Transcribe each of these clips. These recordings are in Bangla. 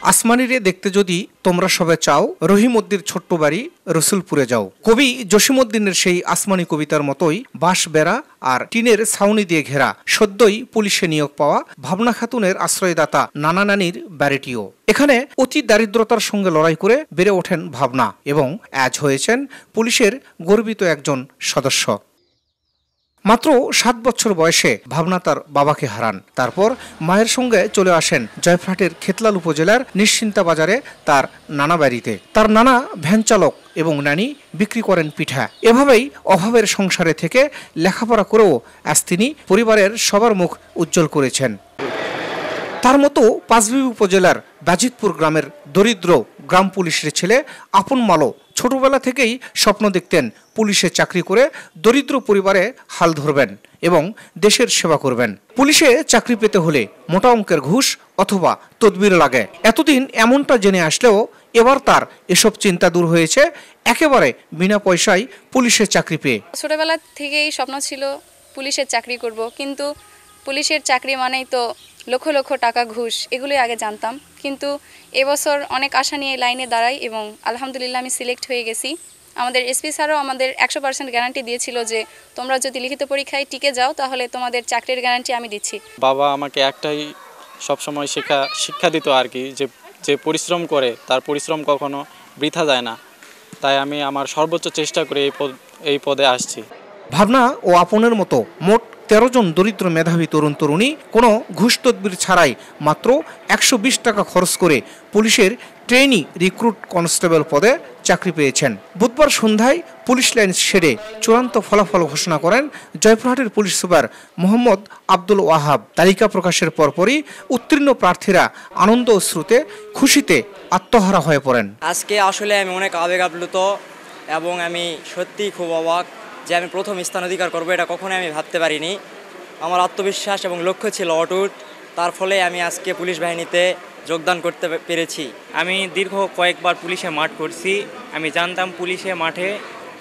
আসমানিরে দেখতে যদি তোমরা সবে চাও, রহিমউদ্দির ছোট্ট বাড়ি রসুলপুরে যাও। কবি জসিমউদ্দিনের সেই আসমানি কবিতার মতোই বাঁশ বেড়া আর টিনের ছাউনি দিয়ে ঘেরা, সদ্যই পুলিশে নিয়োগ পাওয়া ভাবনা খাতুনের আশ্রয়দাতা নানা নানির বাড়িটিও। এখানে অতি দারিদ্রতার সঙ্গে লড়াই করে বেড়ে ওঠেন ভাবনা এবং আজ হয়েছেন পুলিশের গর্বিত একজন সদস্য। মাত্র 7 বছর বয়সে ভাবনা তার বাবাকে হারান। তারপর মায়ের সঙ্গে চলে আসেন জয়ফ্রাটের খেতলাল উপজেলার নিশ্চিন্তা বাজারে তার নানা বাড়িতে। তার নানা ভ্যান চালক এবং নানি বিক্রি করেন পিঠা। এভাবেই অভাবের সংসারে থেকে লেখাপড়া করেও আজ তিনি পরিবারের সবার মুখ উজ্জ্বল করেছেন। তার মতো পাঁচবিবি উপজেলার বাজিতপুর গ্রামের দরিদ্র গ্রাম পুলিশের ছেলে আপন মালো ছোটবেলা থেকেই স্বপ্ন দেখতেন পুলিশে চাকরি করে দরিদ্র পরিবারে হাল ধরবেন এবং দেশের সেবা করবেন। পুলিশে চাকরি পেতে হলে মোটা অঙ্কের ঘুষ অথবা তদবির লাগে। এতদিন এমনটা জেনে আসলেও এবার তার এসব চিন্তা দূর হয়েছে একেবারে বিনা পয়সায় পুলিশের চাকরি পেয়ে। ছোটবেলা থেকেই স্বপ্ন ছিল পুলিশের চাকরি করব, কিন্তু পুলিশের চাকরি মানেই তো লক্ষ লক্ষ টাকা ঘুষ, এগুলোই আগে জানতাম। কিন্তু এবছর অনেক আশা নিয়ে লাইনে দাঁড়াই এবং আলহামদুলিল্লাহ আমি সিলেক্ট হয়ে গেছি। আমাদের এসপি স্যারও আমাদের 100% গ্যারান্টি দিয়েছিল যে তোমরা যদি লিখিত পরীক্ষায় টিকে যাও তাহলে তোমাদের চাকরির গ্যারান্টি আমি দিচ্ছি। বাবা আমাকে একটাই সবসময় শিক্ষা দিত আর কি, যে পরিশ্রম করে তার পরিশ্রম কখনো বৃথা যায় না। তাই আমি আমার সর্বোচ্চ চেষ্টা করে এই পদে আসছি। ভাবনা ও আপনের মতো মোট 13 জন দরিদ্র মেধাবী তরুণ তরুণী কোনো ঘুষ তদবির ছাড়াই মাত্র 120 টাকা খরচ করে পুলিশের ট্রেনি রিক্রুট কনস্টেবল পদে চাকরি পেয়েছেন। বুধবার সন্ধ্যায় পুলিশ লাইন সেরে চূড়ান্ত ফলাফল ঘোষণা করেন জয়পুরহাটের পুলিশ সুপার মোহাম্মদ আব্দুল ওয়াহাব। তালিকা প্রকাশের পরপরই উত্তীর্ণ প্রার্থীরা আনন্দ অশ্রুতে খুশিতে আত্মহারা হয়ে পড়েন। আজকে আসলে আমি অনেক আবেগ আপ্লুত এবং আমি সত্যিই খুব অবাক যে আমি প্রথম স্থান অধিকার করবো, এটা কখনোই আমি ভাবতে পারিনি। আমার আত্মবিশ্বাস এবং লক্ষ্য ছিল অটুট, তার ফলে আমি আজকে পুলিশ বাহিনীতে যোগদান করতে পেরেছি। আমি দীর্ঘ কয়েকবার পুলিশে মাঠ করছি। আমি জানতাম পুলিশে মাঠে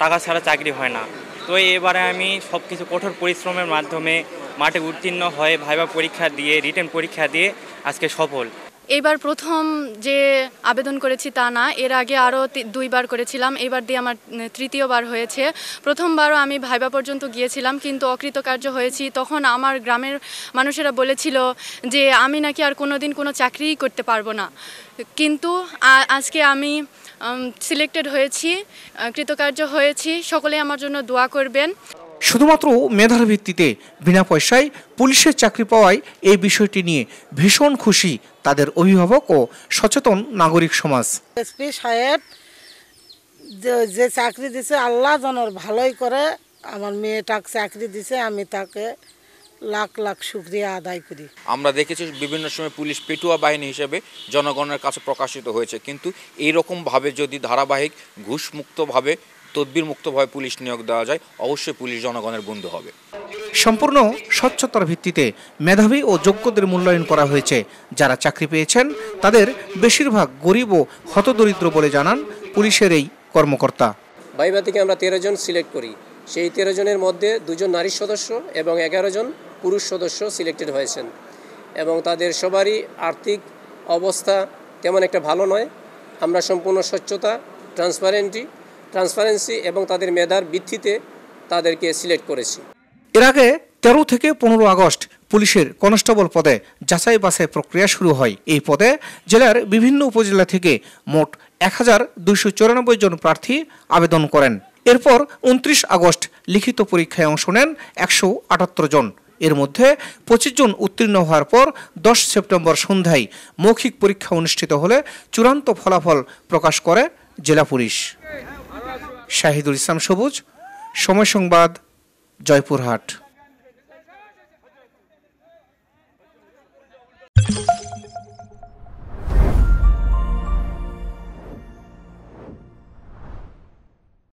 টাকা ছাড়া চাকরি হয় না। তো এবারে আমি সব কিছু কঠোর পরিশ্রমের মাধ্যমে মাঠে উত্তীর্ণ হয়ে ভাইবা পরীক্ষা দিয়ে রিটেন পরীক্ষা দিয়ে আজকে সফল। এইবার প্রথম যে আবেদন করেছি তা না, এর আগে আরও 2 বার করেছিলাম। এবার দিয়ে আমার 3য় হয়েছে। প্রথমবারও আমি ভাইবা পর্যন্ত গিয়েছিলাম কিন্তু অকৃতকার্য হয়েছি। তখন আমার গ্রামের মানুষেরা বলেছিল যে আমি নাকি আর কোনোদিন কোনো চাকরিই করতে পারবো না, কিন্তু আজকে আমি সিলেক্টেড হয়েছি, কৃতকার্য হয়েছি। সকলে আমার জন্য দোয়া করবেন। শুধুমাত্র মেধার ভিত্তিতে বিনা পয়সায় পুলিশের চাকরি পাওয়ায় এই বিষয়টি নিয়ে ভীষণ খুশি তাদের অভিভাবক ও সচেতন নাগরিক সমাজ। এসপি সাহেব যে চাকরি দিছে আল্লাহ জনের ভালোই করে, আমার মেয়েটাকে চাকরি দিছে, আমি তাকে লাখ লাখ শুকরিয়া আদায় করি। আমরা দেখেছি বিভিন্ন সময় পুলিশ পেটুয়া বাহিনী হিসেবে জনগণের কাছে প্রকাশিত হয়েছে, কিন্তু এইরকমভাবে যদি ধারাবাহিক ঘুষমুক্তভাবে তদবির মুক্তভাবে পুলিশ নিয়োগ দেওয়া যায় অবশ্যই পুলিশ জনগণের বন্ধু হবে। সম্পূর্ণ স্বচ্ছতার ভিত্তিতে মেধাবী ও যোগ্যদের মূল্যায়ন করা হয়েছে। যারা চাকরি পেয়েছেন তাদের বেশিরভাগ গরিব ও হতদরিদ্র বলে জানান পুলিশের এই কর্মকর্তা। ভাইবা থেকে আমরা 13 জন সিলেক্ট করি। সেই 13 জনের মধ্যে 2 জন নারী সদস্য এবং 11 জন পুরুষ সদস্য সিলেক্টেড হয়েছেন এবং তাদের সবারই আর্থিক অবস্থা তেমন একটা ভালো নয়। আমরা সম্পূর্ণ স্বচ্ছতা, ট্রান্সপারেন্সি এবং তাদের মেধার ভিত্তিতে তাদেরকে সিলেক্ট করেছি। এর আগে 13 থেকে 15 আগস্ট পুলিশের কনস্টেবল পদে যাচাই বাছাই প্রক্রিয়া শুরু হয়। এই পদে জেলার বিভিন্ন উপজেলা থেকে মোট 1294 জন প্রার্থী আবেদন করেন। এরপর 29 আগস্ট লিখিত পরীক্ষায় অংশ নেন 178 জন। এর মধ্যে 25 জন উত্তীর্ণ হওয়ার পর 10 সেপ্টেম্বর সন্ধ্যায় মৌখিক পরীক্ষা অনুষ্ঠিত হলে চূড়ান্ত ফলাফল প্রকাশ করে জেলা পুলিশ। শাহিদুল ইসলাম সবুজ, সময় সংবাদ, জয়পুরহাট।